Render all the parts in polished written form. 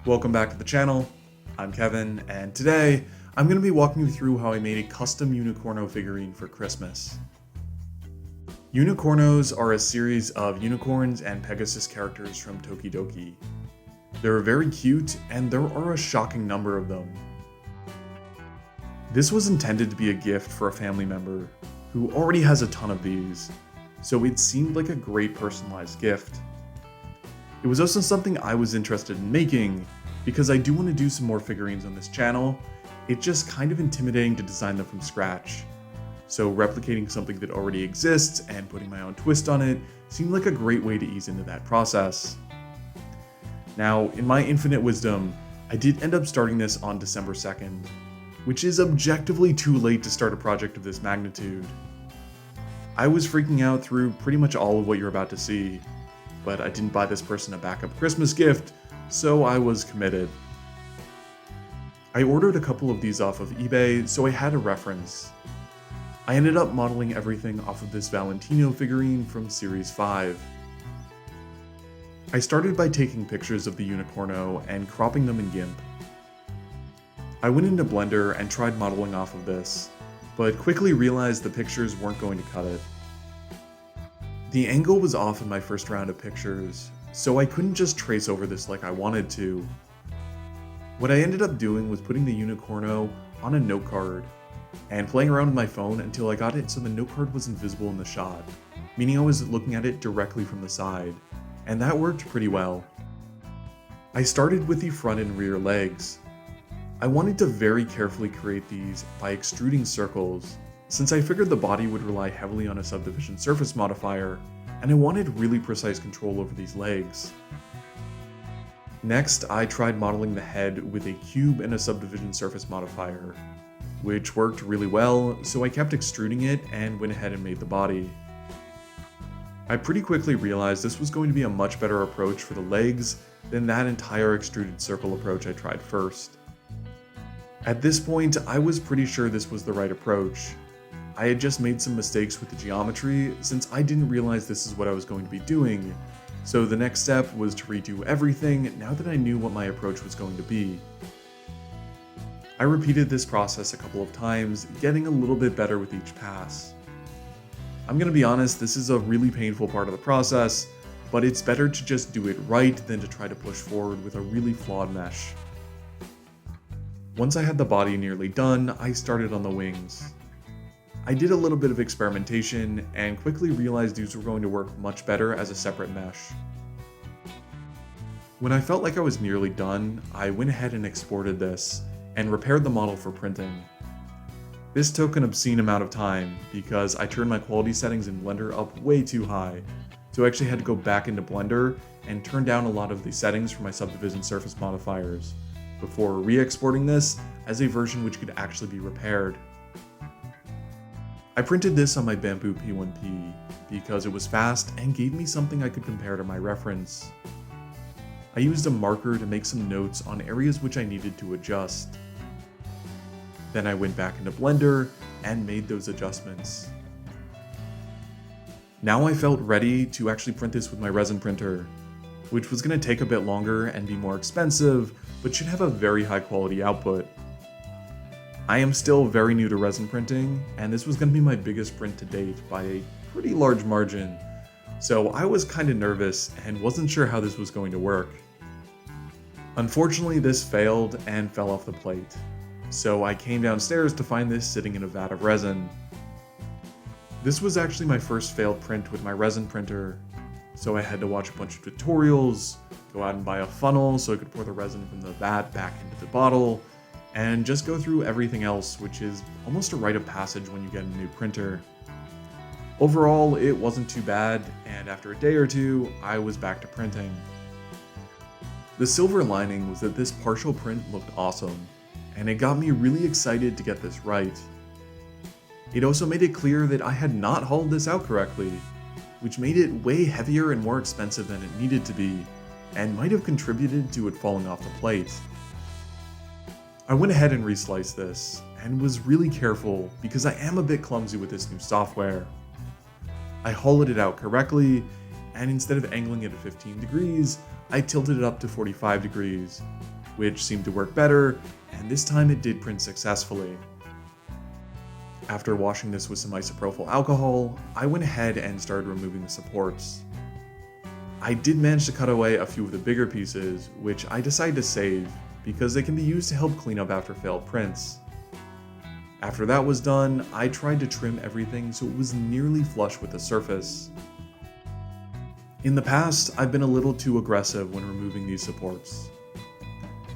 Welcome back to the channel. I'm Kevin, and today I'm going to be walking you through how I made a custom Unicorno figurine for Christmas. Unicornos are a series of unicorns and Pegasus characters from Tokidoki. They're very cute, and there are a shocking number of them. This was intended to be a gift for a family member who already has a ton of these, so it seemed like a great personalized gift. It was also something I was interested in making, because I do want to do some more figurines on this channel. It's just kind of intimidating to design them from scratch. So replicating something that already exists and putting my own twist on it seemed like a great way to ease into that process. Now, in my infinite wisdom, I did end up starting this on December 2nd, which is objectively too late to start a project of this magnitude. I was freaking out through pretty much all of what you're about to see, but I didn't buy this person a backup Christmas gift, so I was committed. I ordered a couple of these off of eBay, so I had a reference. I ended up modeling everything off of this Valentino figurine from Series 5. I started by taking pictures of the Unicorno and cropping them in GIMP. I went into Blender and tried modeling off of this, but quickly realized the pictures weren't going to cut it. The angle was off in my first round of pictures, so I couldn't just trace over this like I wanted to. What I ended up doing was putting the Unicorno on a note card and playing around with my phone until I got it so the note card was invisible in the shot, meaning I was looking at it directly from the side, and that worked pretty well. I started with the front and rear legs. I wanted to very carefully create these by extruding circles, since I figured the body would rely heavily on a subdivision surface modifier, and I wanted really precise control over these legs. Next, I tried modeling the head with a cube and a subdivision surface modifier, which worked really well, so I kept extruding it and went ahead and made the body. I pretty quickly realized this was going to be a much better approach for the legs than that entire extruded circle approach I tried first. At this point, I was pretty sure this was the right approach. I had just made some mistakes with the geometry since I didn't realize this is what I was going to be doing, so the next step was to redo everything now that I knew what my approach was going to be. I repeated this process a couple of times, getting a little bit better with each pass. I'm gonna be honest, this is a really painful part of the process, but it's better to just do it right than to try to push forward with a really flawed mesh. Once I had the body nearly done, I started on the wings. I did a little bit of experimentation and quickly realized these were going to work much better as a separate mesh. When I felt like I was nearly done, I went ahead and exported this and repaired the model for printing. This took an obscene amount of time because I turned my quality settings in Blender up way too high, so I actually had to go back into Blender and turn down a lot of the settings for my subdivision surface modifiers before re-exporting this as a version which could actually be repaired. I printed this on my Bamboo P1P because it was fast and gave me something I could compare to my reference. I used a marker to make some notes on areas which I needed to adjust. Then I went back into Blender and made those adjustments. Now I felt ready to actually print this with my resin printer, which was going to take a bit longer and be more expensive, but should have a very high quality output. I am still very new to resin printing, and this was going to be my biggest print to date by a pretty large margin, so I was kind of nervous and wasn't sure how this was going to work. Unfortunately, this failed and fell off the plate, so I came downstairs to find this sitting in a vat of resin. This was actually my first failed print with my resin printer, so I had to watch a bunch of tutorials, go out and buy a funnel so I could pour the resin from the vat back into the bottle, and just go through everything else, which is almost a rite of passage when you get a new printer. Overall, it wasn't too bad, and after a day or two, I was back to printing. The silver lining was that this partial print looked awesome, and it got me really excited to get this right. It also made it clear that I had not hauled this out correctly, which made it way heavier and more expensive than it needed to be, and might have contributed to it falling off the plate. I went ahead and resliced this, and was really careful because I am a bit clumsy with this new software. I hollowed it out correctly, and instead of angling it at 15 degrees, I tilted it up to 45 degrees, which seemed to work better, and this time it did print successfully. After washing this with some isopropyl alcohol, I went ahead and started removing the supports. I did manage to cut away a few of the bigger pieces, which I decided to save because they can be used to help clean up after failed prints. After that was done, I tried to trim everything so it was nearly flush with the surface. In the past, I've been a little too aggressive when removing these supports.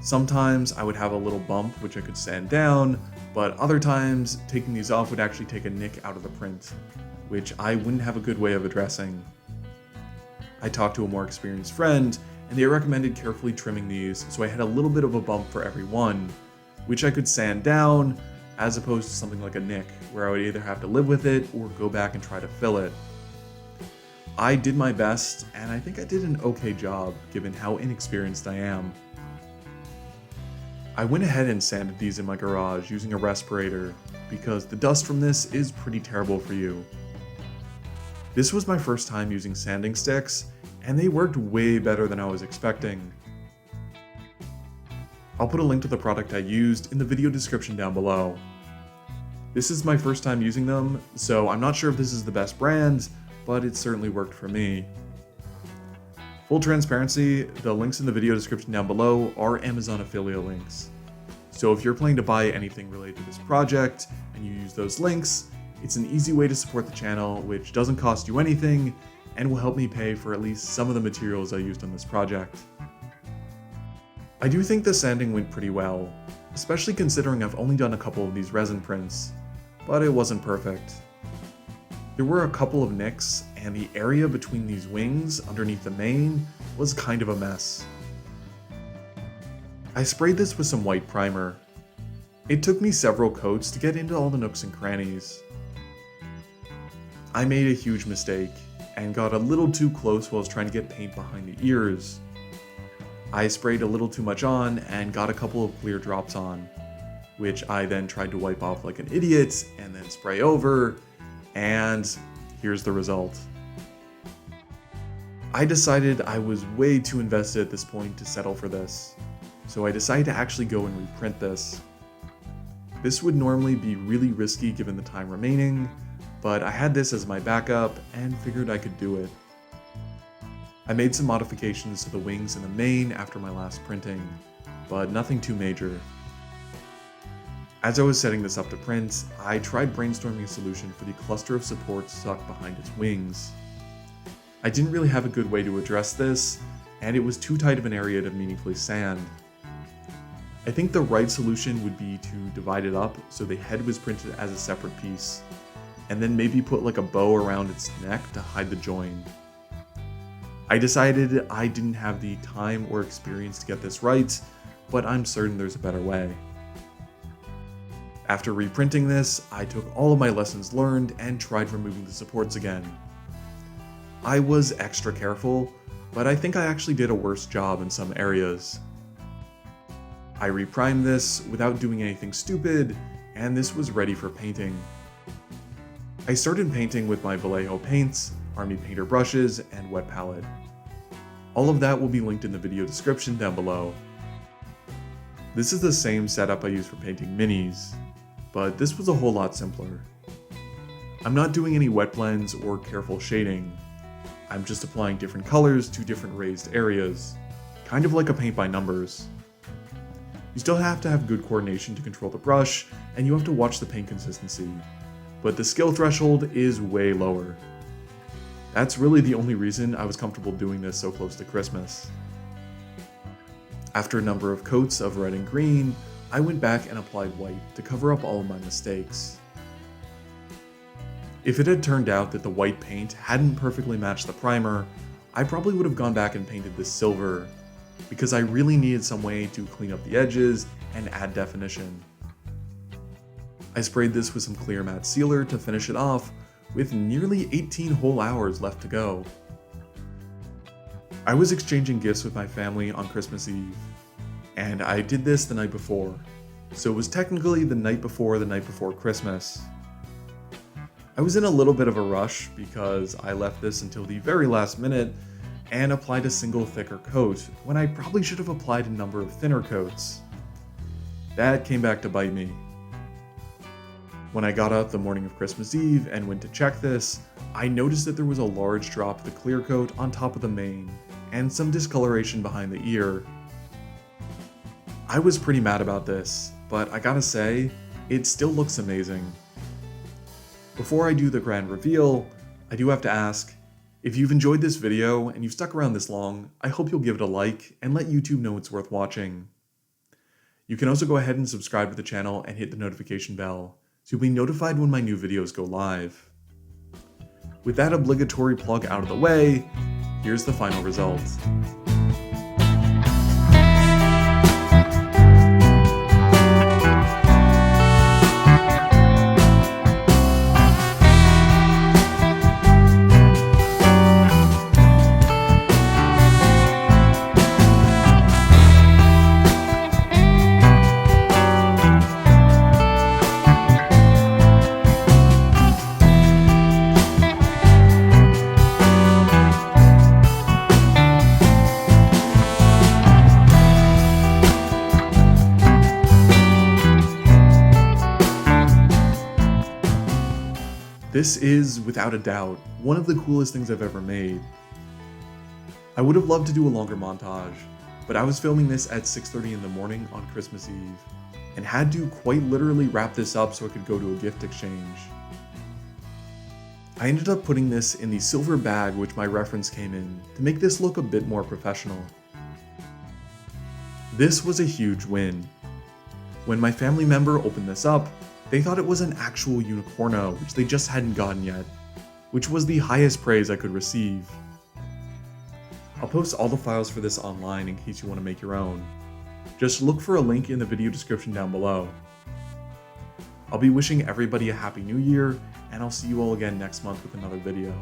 Sometimes I would have a little bump which I could sand down, but other times taking these off would actually take a nick out of the print, which I wouldn't have a good way of addressing. I talked to a more experienced friend, and they recommended carefully trimming these so I had a little bit of a bump for every one, which I could sand down, as opposed to something like a nick, where I would either have to live with it or go back and try to fill it. I did my best, and I think I did an okay job given how inexperienced I am. I went ahead and sanded these in my garage using a respirator, because the dust from this is pretty terrible for you. This was my first time using sanding sticks, and they worked way better than I was expecting. I'll put a link to the product I used in the video description down below. This is my first time using them, so I'm not sure if this is the best brand, but it certainly worked for me. Full transparency, the links in the video description down below are Amazon affiliate links. So if you're planning to buy anything related to this project and you use those links, it's an easy way to support the channel, which doesn't cost you anything and will help me pay for at least some of the materials I used on this project. I do think the sanding went pretty well, especially considering I've only done a couple of these resin prints, but it wasn't perfect. There were a couple of nicks, and the area between these wings underneath the mane was kind of a mess. I sprayed this with some white primer. It took me several coats to get into all the nooks and crannies. I made a huge mistake, and got a little too close while I was trying to get paint behind the ears. I sprayed a little too much on and got a couple of clear drops on, which I then tried to wipe off like an idiot and then spray over, and here's the result. I decided I was way too invested at this point to settle for this, so I decided to actually go and reprint this. This would normally be really risky given the time remaining, but I had this as my backup and figured I could do it. I made some modifications to the wings and the mane after my last printing, but nothing too major. As I was setting this up to print, I tried brainstorming a solution for the cluster of supports stuck behind its wings. I didn't really have a good way to address this, and it was too tight of an area to meaningfully sand. I think the right solution would be to divide it up so the head was printed as a separate piece, and then maybe put like a bow around its neck to hide the join. I decided I didn't have the time or experience to get this right, but I'm certain there's a better way. After reprinting this, I took all of my lessons learned and tried removing the supports again. I was extra careful, but I think I actually did a worse job in some areas. I reprimed this without doing anything stupid, and this was ready for painting. I started painting with my Vallejo paints, Army Painter brushes, and wet palette. All of that will be linked in the video description down below. This is the same setup I use for painting minis, but this was a whole lot simpler. I'm not doing any wet blends or careful shading. I'm just applying different colors to different raised areas, kind of like a paint by numbers. You still have to have good coordination to control the brush, and you have to watch the paint consistency, but the skill threshold is way lower. That's really the only reason I was comfortable doing this so close to Christmas. After a number of coats of red and green, I went back and applied white to cover up all of my mistakes. If it had turned out that the white paint hadn't perfectly matched the primer, I probably would have gone back and painted this silver, because I really needed some way to clean up the edges and add definition. I sprayed this with some clear matte sealer to finish it off, with nearly 18 whole hours left to go. I was exchanging gifts with my family on Christmas Eve, and I did this the night before, so it was technically the night before Christmas. I was in a little bit of a rush because I left this until the very last minute, and applied a single thicker coat when I probably should have applied a number of thinner coats. That came back to bite me. When I got up the morning of Christmas Eve and went to check this, I noticed that there was a large drop of the clear coat on top of the mane, and some discoloration behind the ear. I was pretty mad about this, but I gotta say, it still looks amazing. Before I do the grand reveal, I do have to ask, if you've enjoyed this video and you've stuck around this long, I hope you'll give it a like and let YouTube know it's worth watching. You can also go ahead and subscribe to the channel and hit the notification bell, so you'll be notified when my new videos go live. With that obligatory plug out of the way, here's the final result. This is, without a doubt, one of the coolest things I've ever made. I would have loved to do a longer montage, but I was filming this at 6:30 in the morning on Christmas Eve, and had to quite literally wrap this up so I could go to a gift exchange. I ended up putting this in the silver bag which my reference came in, to make this look a bit more professional. This was a huge win. When my family member opened this up, they thought it was an actual Unicorno, which they just hadn't gotten yet, which was the highest praise I could receive. I'll post all the files for this online in case you want to make your own. Just look for a link in the video description down below. I'll be wishing everybody a happy new year, and I'll see you all again next month with another video.